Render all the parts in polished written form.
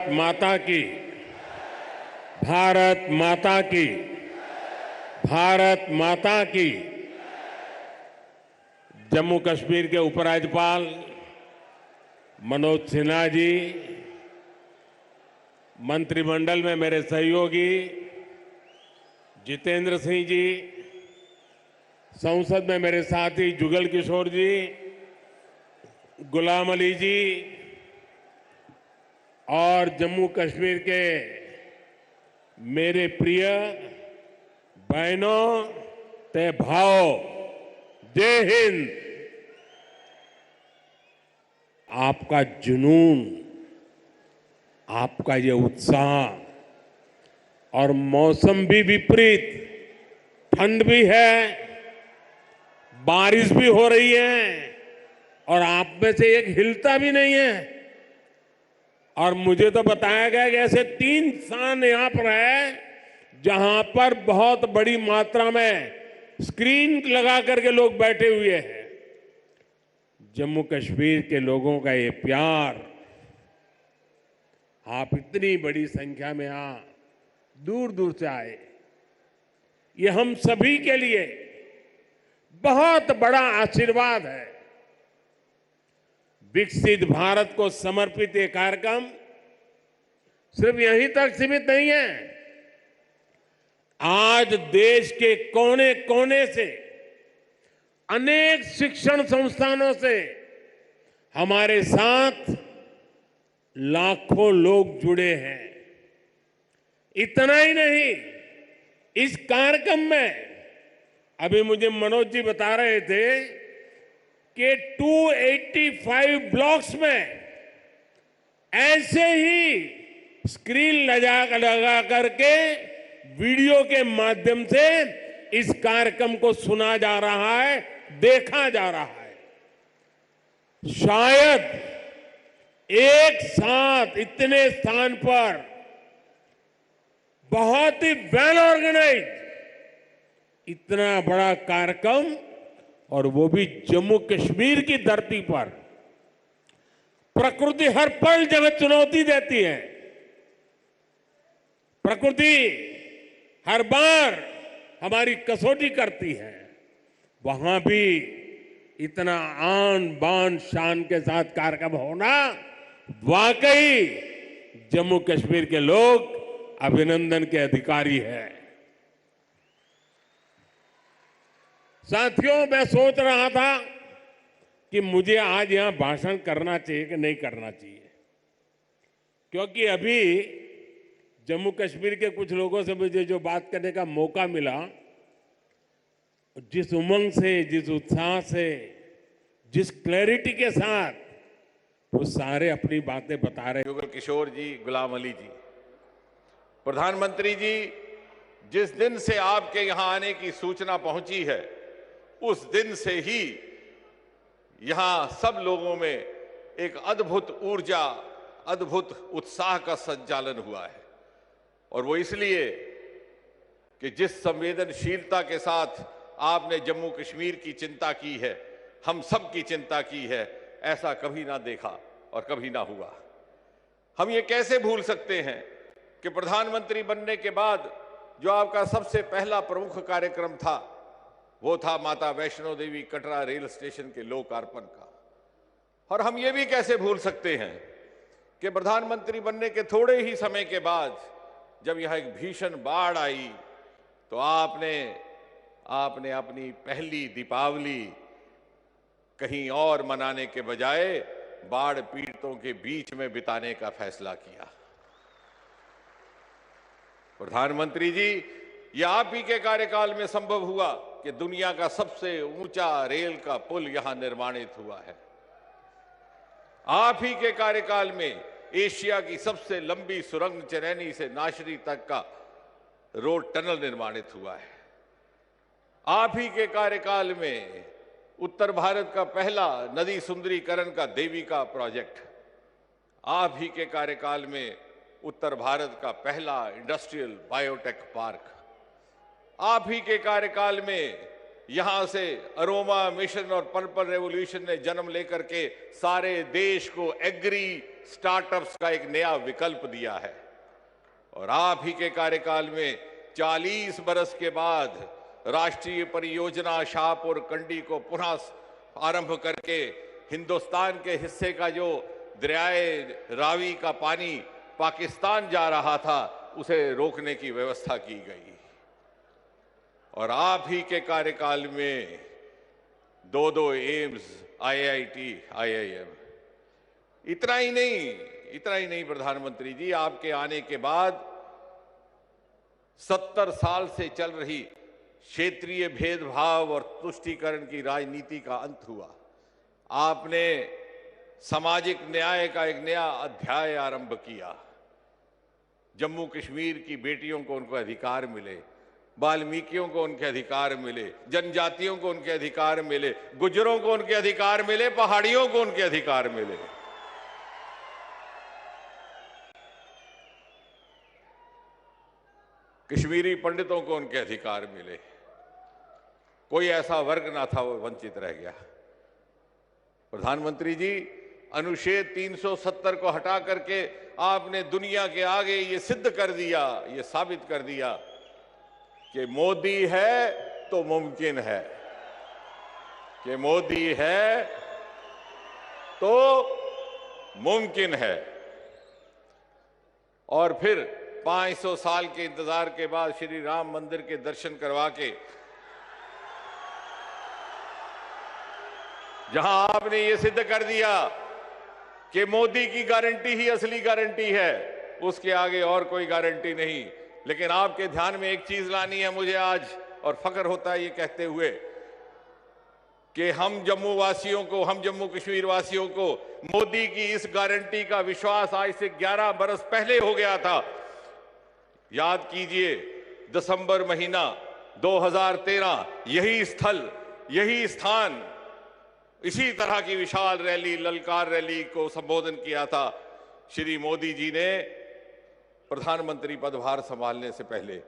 माता की, भारत माता की, भारत माता की। जम्मू कश्मीर के उपराज्यपाल मनोज सिन्हा जी, मंत्रिमंडल में मेरे सहयोगी जितेंद्र सिंह जी, संसद में मेरे साथी जुगल किशोर जी, गुलाम अली जी और जम्मू कश्मीर के मेरे प्रिय बहनों ते भाव, जय हिंद। आपका जुनून, आपका ये उत्साह और मौसम भी विपरीत, ठंड भी है, बारिश भी हो रही है और आप में से एक हिलता भी नहीं है। और मुझे तो बताया गया कि ऐसे 3 स्थान यहां पर है जहां पर बहुत बड़ी मात्रा में स्क्रीन लगा करके लोग बैठे हुए हैं। जम्मू कश्मीर के लोगों का ये प्यार, आप इतनी बड़ी संख्या में यहां दूर दूर से आए, ये हम सभी के लिए बहुत बड़ा आशीर्वाद है। विकसित भारत को समर्पित ये कार्यक्रम सिर्फ यहीं तक सीमित नहीं है। आज देश के कोने कोने से, अनेक शिक्षण संस्थानों से हमारे साथ लाखों लोग जुड़े हैं। इतना ही नहीं, इस कार्यक्रम में अभी मुझे मनोज जी बता रहे थे कि 285 ब्लॉक्स में ऐसे ही स्क्रीन लगा करके वीडियो के माध्यम से इस कार्यक्रम को सुना जा रहा है, देखा जा रहा है। शायद एक साथ इतने स्थान पर बहुत ही वेल ऑर्गेनाइज इतना बड़ा कार्यक्रम, और वो भी जम्मू कश्मीर की धरती पर। प्रकृति हर पल जगह चुनौती देती है, प्रकृति हर बार हमारी कसौटी करती है। वहां भी इतना आन बान शान के साथ कार्यक्रम होना, वाकई जम्मू कश्मीर के लोग अभिनंदन के अधिकारी हैं। साथियों, मैं सोच रहा था कि मुझे आज यहां भाषण करना चाहिए कि नहीं करना चाहिए, क्योंकि अभी जम्मू कश्मीर के कुछ लोगों से मुझे जो बात करने का मौका मिला, जिस उमंग से, जिस उत्साह से, जिस क्लैरिटी के साथ वो सारे अपनी बातें बता रहे। जुगल किशोर जी, गुलाम अली जी, प्रधानमंत्री जी, जिस दिन से आपके यहां आने की सूचना पहुंची है, उस दिन से ही यहां सब लोगों में एक अद्भुत ऊर्जा, अद्भुत उत्साह का संचालन हुआ है। और वो इसलिए कि जिस संवेदनशीलता के साथ आपने जम्मू कश्मीर की चिंता की है, हम सब की चिंता की है, ऐसा कभी ना देखा और कभी ना हुआ। हम ये कैसे भूल सकते हैं कि प्रधानमंत्री बनने के बाद जो आपका सबसे पहला प्रमुख कार्यक्रम था, वो था माता वैष्णो देवी कटरा रेल स्टेशन के लोकार्पण का। और हम ये भी कैसे भूल सकते हैं कि प्रधानमंत्री बनने के थोड़े ही समय के बाद जब यहां एक भीषण बाढ़ आई, तो आपने अपनी पहली दीपावली कहीं और मनाने के बजाय बाढ़ पीड़ितों के बीच में बिताने का फैसला किया। प्रधानमंत्री जी, यह आप ही के कार्यकाल में संभव हुआ कि दुनिया का सबसे ऊंचा रेल का पुल यहां निर्माणित हुआ है। आप ही के कार्यकाल में एशिया की सबसे लंबी सुरंग चरैनी से नाशरी तक का रोड टनल निर्माणित हुआ है। आप ही के कार्यकाल में उत्तर भारत का पहला नदी सुंदरीकरण का देविका प्रोजेक्ट, आप ही के कार्यकाल में उत्तर भारत का पहला इंडस्ट्रियल बायोटेक पार्क, आप ही के कार्यकाल में यहां से अरोमा मिशन और पर्पल रेवोल्यूशन ने जन्म लेकर के सारे देश को एग्री स्टार्टअप्स का एक नया विकल्प दिया है। और आप ही के कार्यकाल में 40 बरस के बाद राष्ट्रीय परियोजना शाहपुर कंडी को पुनः आरंभ करके हिंदुस्तान के हिस्से का जो दरियाए रावी का पानी पाकिस्तान जा रहा था उसे रोकने की व्यवस्था की गई। और आप ही के कार्यकाल में 2 एम्स, IIT, IIM, इतना ही नहीं प्रधानमंत्री जी, आपके आने के बाद 70 साल से चल रही क्षेत्रीय भेदभाव और तुष्टीकरण की राजनीति का अंत हुआ। आपने सामाजिक न्याय का एक नया अध्याय आरंभ किया। जम्मू कश्मीर की बेटियों को उनको अधिकार मिले, वाल्मीकियों को उनके अधिकार मिले, जनजातियों को उनके अधिकार मिले, गुज्जरों को उनके अधिकार मिले, पहाड़ियों को उनके अधिकार मिले। कश्मीरी पंडितों को उनके अधिकार मिले। कोई ऐसा वर्ग ना था वो वंचित रह गया। प्रधानमंत्री जी, अनुच्छेद 370 को हटा करके आपने दुनिया के आगे ये सिद्ध कर दिया, ये साबित कर दिया कि मोदी है तो मुमकिन है, कि मोदी है तो मुमकिन है। और फिर 500 साल के इंतजार के बाद श्री राम मंदिर के दर्शन करवा के जहां आपने ये सिद्ध कर दिया कि मोदी की गारंटी ही असली गारंटी है, उसके आगे और कोई गारंटी नहीं। लेकिन आपके ध्यान में एक चीज लानी है मुझे आज, और फख्र होता है ये कहते हुए कि हम जम्मू वासियों को, हम जम्मू कश्मीर वासियों को मोदी की इस गारंटी का विश्वास आज से 11 बरस पहले हो गया था। याद कीजिए, दिसंबर महीना 2013, यही स्थल, यही स्थान, इसी तरह की विशाल रैली, ललकार रैली को संबोधन किया था श्री मोदी जी ने प्रधानमंत्री पदभार संभालने से पहले।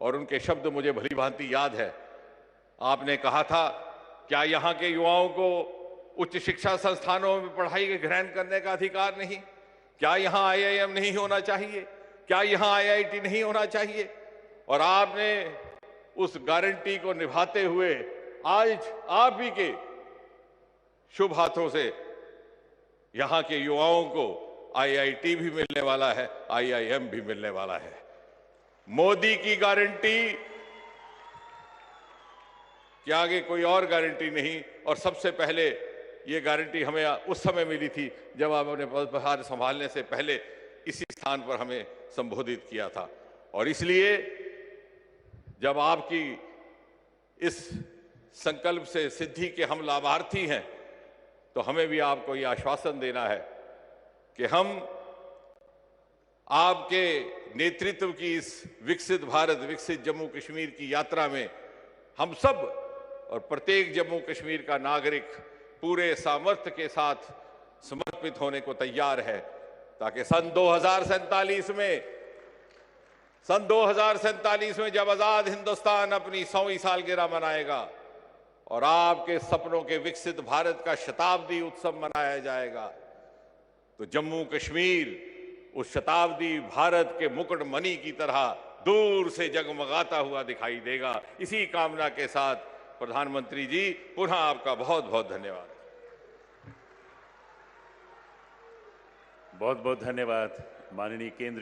और उनके शब्द मुझे भली भांति याद है। आपने कहा था, क्या यहां के युवाओं को उच्च शिक्षा संस्थानों में पढ़ाई ग्रहण करने का अधिकार नहीं? क्या यहां IIM नहीं होना चाहिए? क्या यहां IIT नहीं होना चाहिए? और आपने उस गारंटी को निभाते हुए आज आप ही के शुभ हाथों से यहां के युवाओं को IIT भी मिलने वाला है, IIM भी मिलने वाला है। मोदी की गारंटी के आगे कोई और गारंटी नहीं। और सबसे पहले ये गारंटी हमें उस समय मिली थी जब आपने पदभार संभालने से पहले इसी स्थान पर हमें संबोधित किया था। और इसलिए जब आपकी इस संकल्प से सिद्धि के हम लाभार्थी हैं, तो हमें भी आपको ये आश्वासन देना है कि हम आपके नेतृत्व की इस विकसित भारत, विकसित जम्मू कश्मीर की यात्रा में हम सब और प्रत्येक जम्मू कश्मीर का नागरिक पूरे सामर्थ्य के साथ समर्पित होने को तैयार है, ताकि सन 2047 में जब आजाद हिंदुस्तान अपनी 100वीं सालगिरह मनाएगा और आपके सपनों के विकसित भारत का शताब्दी उत्सव मनाया जाएगा, तो जम्मू कश्मीर उस शताब्दी भारत के मुकुटमणि की तरह दूर से जगमगाता हुआ दिखाई देगा। इसी कामना के साथ प्रधानमंत्री जी, पुनः आपका बहुत बहुत धन्यवाद। बहुत बहुत धन्यवाद माननीय केंद्र